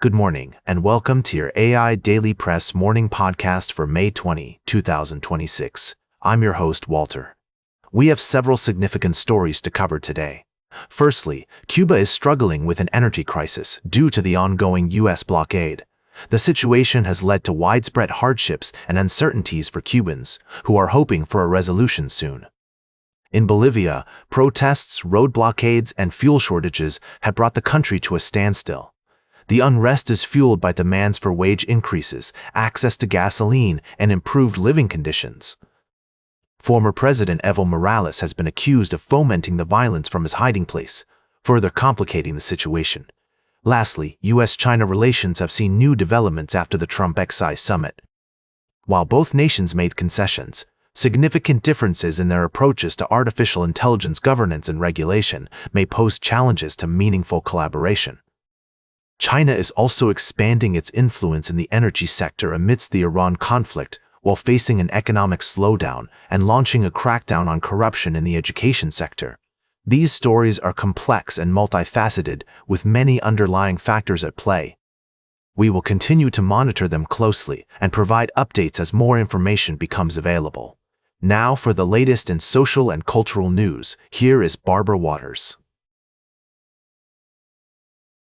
Good morning, and welcome to your AIDailyPress morning podcast for May 20, 2026. I'm your host, Walter. We have several significant stories to cover today. Firstly, Cuba is struggling with an energy crisis due to the ongoing U.S. blockade. The situation has led to widespread hardships and uncertainties for Cubans, who are hoping for a resolution soon. In Bolivia, protests, road blockades, and fuel shortages have brought the country to a standstill. The unrest is fueled by demands for wage increases, access to gasoline, and improved living conditions. Former President Evo Morales has been accused of fomenting the violence from his hiding place, further complicating the situation. Lastly, U.S.-China relations have seen new developments after the Trump-Xi summit. While both nations made concessions, significant differences in their approaches to artificial intelligence governance and regulation may pose challenges to meaningful collaboration. China is also expanding its influence in the energy sector amidst the Iran conflict, while facing an economic slowdown and launching a crackdown on corruption in the education sector. These stories are complex and multifaceted, with many underlying factors at play. We will continue to monitor them closely and provide updates as more information becomes available. Now for the latest in social and cultural news, here is Barbara Waters.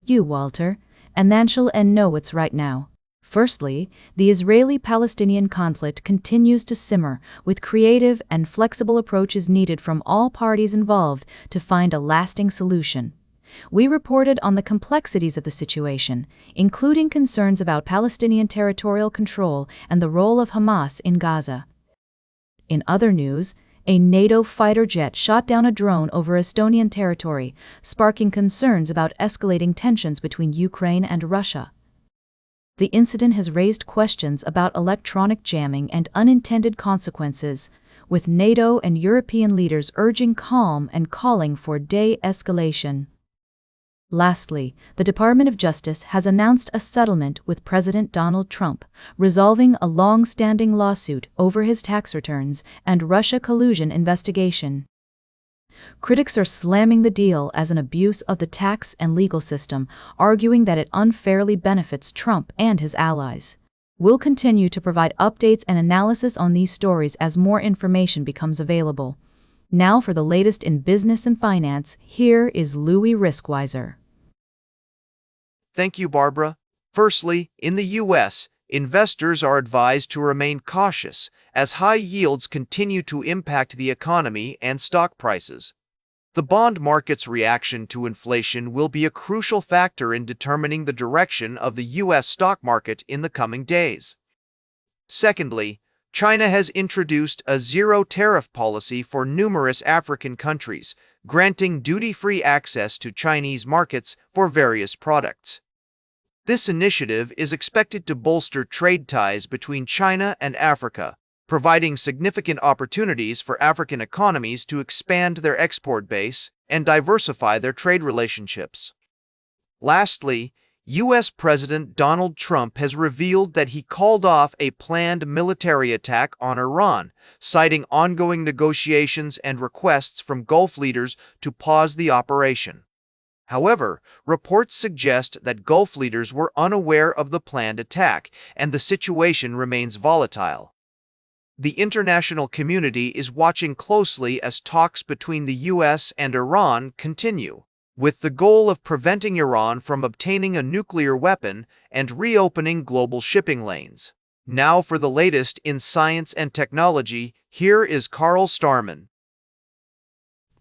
Walter, and then shall know what's right now. Firstly, the Israeli-Palestinian conflict continues to simmer, with creative and flexible approaches needed from all parties involved to find a lasting solution. We reported on the complexities of the situation, including concerns about Palestinian territorial control and the role of Hamas in Gaza. In other news, a NATO fighter jet shot down a drone over Estonian territory, sparking concerns about escalating tensions between Ukraine and Russia. The incident has raised questions about electronic jamming and unintended consequences, with NATO and European leaders urging calm and calling for de-escalation. Lastly, the Department of Justice has announced a settlement with President Donald Trump, resolving a long-standing lawsuit over his tax returns and Russia collusion investigation. Critics are slamming the deal as an abuse of the tax and legal system, arguing that it unfairly benefits Trump and his allies. We'll continue to provide updates and analysis on these stories as more information becomes available. Now for the latest in business and finance, here is Louis Riskwiser. Thank you, Barbara. Firstly, in the U.S., investors are advised to remain cautious as high yields continue to impact the economy and stock prices. The bond market's reaction to inflation will be a crucial factor in determining the direction of the U.S. stock market in the coming days. Secondly, China has introduced a zero-tariff policy for numerous African countries, granting duty-free access to Chinese markets for various products. This initiative is expected to bolster trade ties between China and Africa, providing significant opportunities for African economies to expand their export base and diversify their trade relationships. Lastly, U.S. President Donald Trump has revealed that he called off a planned military attack on Iran, citing ongoing negotiations and requests from Gulf leaders to pause the operation. However, reports suggest that Gulf leaders were unaware of the planned attack, and the situation remains volatile. The international community is watching closely as talks between the U.S. and Iran continue, with the goal of preventing Iran from obtaining a nuclear weapon and reopening global shipping lanes. Now for the latest in science and technology, here is Carl Starman.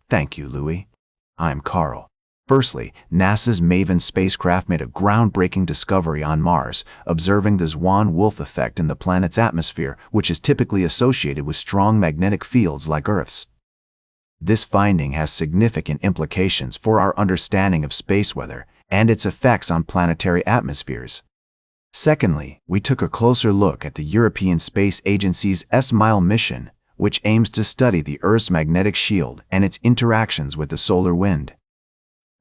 Thank you, Louis. I'm Carl. Firstly, NASA's MAVEN spacecraft made a groundbreaking discovery on Mars, observing the Swan-Wolf effect in the planet's atmosphere, which is typically associated with strong magnetic fields like Earth's. This finding has significant implications for our understanding of space weather and its effects on planetary atmospheres. Secondly, we took a closer look at the European Space Agency's ESMILE mission, which aims to study the Earth's magnetic shield and its interactions with the solar wind.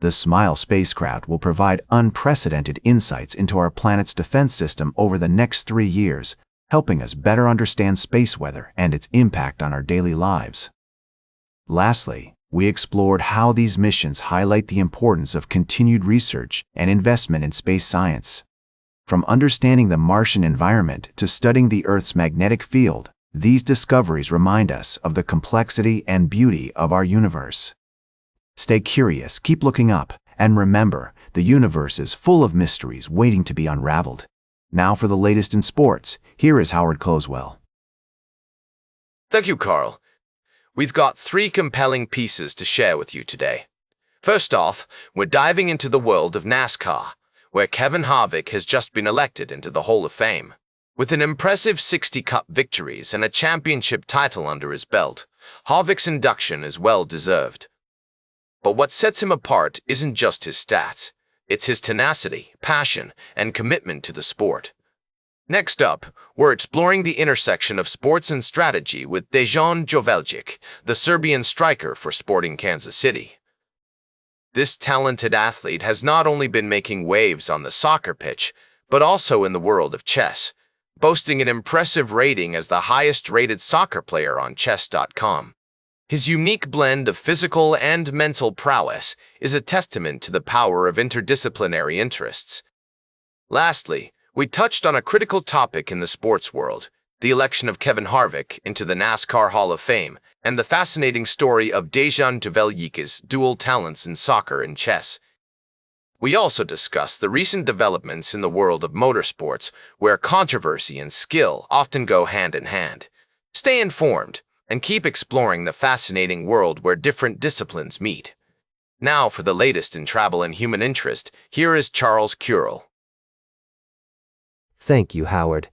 The SMILE spacecraft will provide unprecedented insights into our planet's defense system over the next 3 years, helping us better understand space weather and its impact on our daily lives. Lastly, we explored how these missions highlight the importance of continued research and investment in space science. From understanding the Martian environment to studying the Earth's magnetic field, these discoveries remind us of the complexity and beauty of our universe. Stay curious, keep looking up, and remember, the universe is full of mysteries waiting to be unraveled. Now for the latest in sports, here is Howard Closewell. Thank you, Carl. We've got 3 compelling pieces to share with you today. First off, we're diving into the world of NASCAR, where Kevin Harvick has just been elected into the Hall of Fame. With an impressive 60 Cup victories and a championship title under his belt, Harvick's induction is well-deserved. But what sets him apart isn't just his stats. It's his tenacity, passion, and commitment to the sport. Next up, we're exploring the intersection of sports and strategy with Dejan Joveljic, the Serbian striker for Sporting Kansas City. This talented athlete has not only been making waves on the soccer pitch, but also in the world of chess, boasting an impressive rating as the highest-rated soccer player on chess.com. His unique blend of physical and mental prowess is a testament to the power of interdisciplinary interests. Lastly, we touched on a critical topic in the sports world, the election of Kevin Harvick into the NASCAR Hall of Fame, and the fascinating story of Dejan Joveljic's dual talents in soccer and chess. We also discussed the recent developments in the world of motorsports, where controversy and skill often go hand in hand. Stay informed and keep exploring the fascinating world where different disciplines meet. Now for the latest in travel and human interest, here is Charles Curel. Thank you, Howard.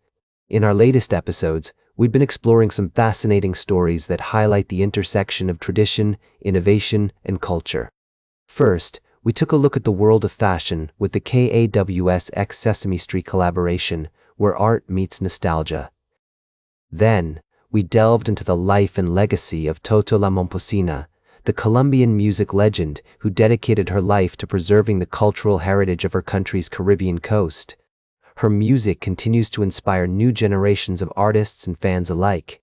In our latest episodes, we've been exploring some fascinating stories that highlight the intersection of tradition, innovation, and culture. First, we took a look at the world of fashion with the KAWS x Sesame Street collaboration, where art meets nostalgia. Then, we delved into the life and legacy of Toto La Momposina, the Colombian music legend who dedicated her life to preserving the cultural heritage of her country's Caribbean coast. Her music continues to inspire new generations of artists and fans alike.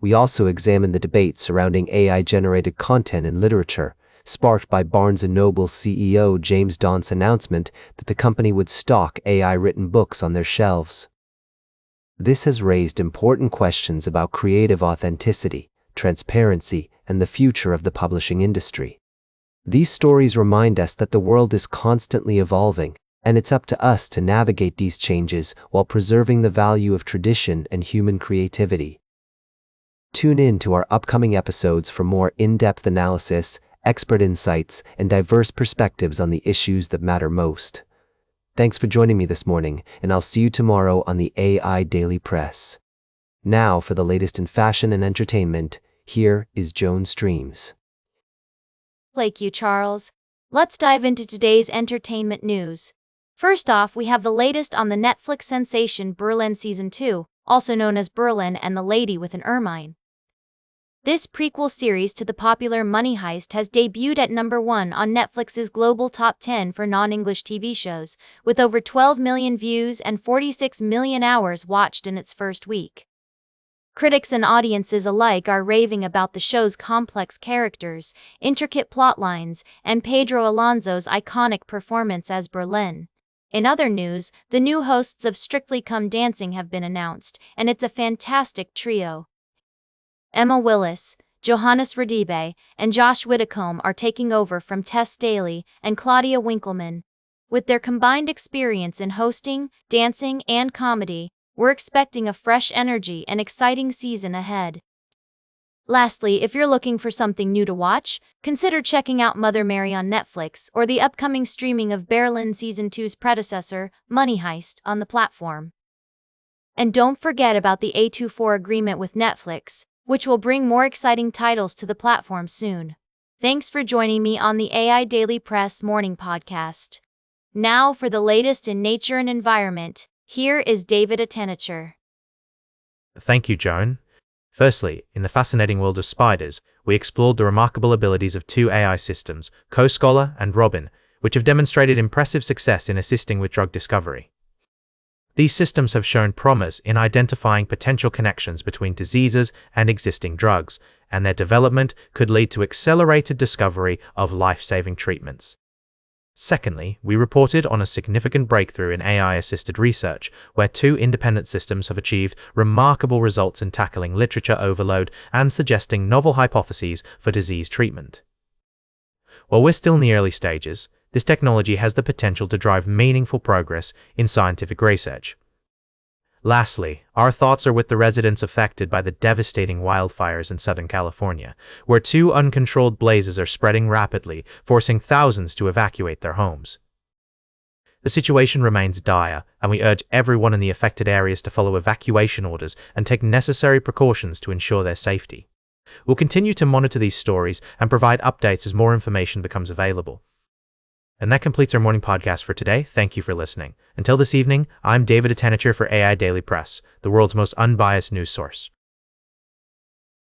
We also examined the debate surrounding AI-generated content in literature, sparked by Barnes & Noble CEO James Daunt's announcement that the company would stock AI-written books on their shelves. This has raised important questions about creative authenticity, transparency, and the future of the publishing industry. These stories remind us that the world is constantly evolving, and it's up to us to navigate these changes while preserving the value of tradition and human creativity. Tune in to our upcoming episodes for more in-depth analysis, expert insights, and diverse perspectives on the issues that matter most. Thanks for joining me this morning, and I'll see you tomorrow on the AI Daily Press. Now for the latest in fashion and entertainment, here is Joan Streams. Thank you, Charles. Let's dive into today's entertainment news. First off, we have the latest on the Netflix sensation Berlin Season 2, also known as Berlin and the Lady with an Ermine. This prequel series to the popular Money Heist has debuted at number 1 on Netflix's global top 10 for non-English TV shows, with over 12 million views and 46 million hours watched in its first week. Critics and audiences alike are raving about the show's complex characters, intricate plotlines, and Pedro Alonso's iconic performance as Berlin. In other news, the new hosts of Strictly Come Dancing have been announced, and it's a fantastic trio. Emma Willis, Johannes Radibe, and Josh Widdicombe are taking over from Tess Daly and Claudia Winkleman. With their combined experience in hosting, dancing, and comedy, we're expecting a fresh energy and exciting season ahead. Lastly, if you're looking for something new to watch, consider checking out Mother Mary on Netflix or the upcoming streaming of Berlin Season 2's predecessor, Money Heist, on the platform. And don't forget about the A24 agreement with Netflix, which will bring more exciting titles to the platform soon. Thanks for joining me on the AI Daily Press Morning Podcast. Now for the latest in nature and environment, here is David Attenacher. Thank you, Joan. Firstly, in the fascinating world of spiders, we explored the remarkable abilities of 2 AI systems, CoScholar and Robin, which have demonstrated impressive success in assisting with drug discovery. These systems have shown promise in identifying potential connections between diseases and existing drugs, and their development could lead to accelerated discovery of life-saving treatments. Secondly, we reported on a significant breakthrough in AI-assisted research, where two independent systems have achieved remarkable results in tackling literature overload and suggesting novel hypotheses for disease treatment. While we're still in the early stages, this technology has the potential to drive meaningful progress in scientific research. Lastly, our thoughts are with the residents affected by the devastating wildfires in Southern California, where two uncontrolled blazes are spreading rapidly, forcing thousands to evacuate their homes. The situation remains dire, and we urge everyone in the affected areas to follow evacuation orders and take necessary precautions to ensure their safety. We'll continue to monitor these stories and provide updates as more information becomes available. And that completes our morning podcast for today. Thank you for listening. Until this evening, I'm David Attenacher for AI Daily Press, the world's most unbiased news source.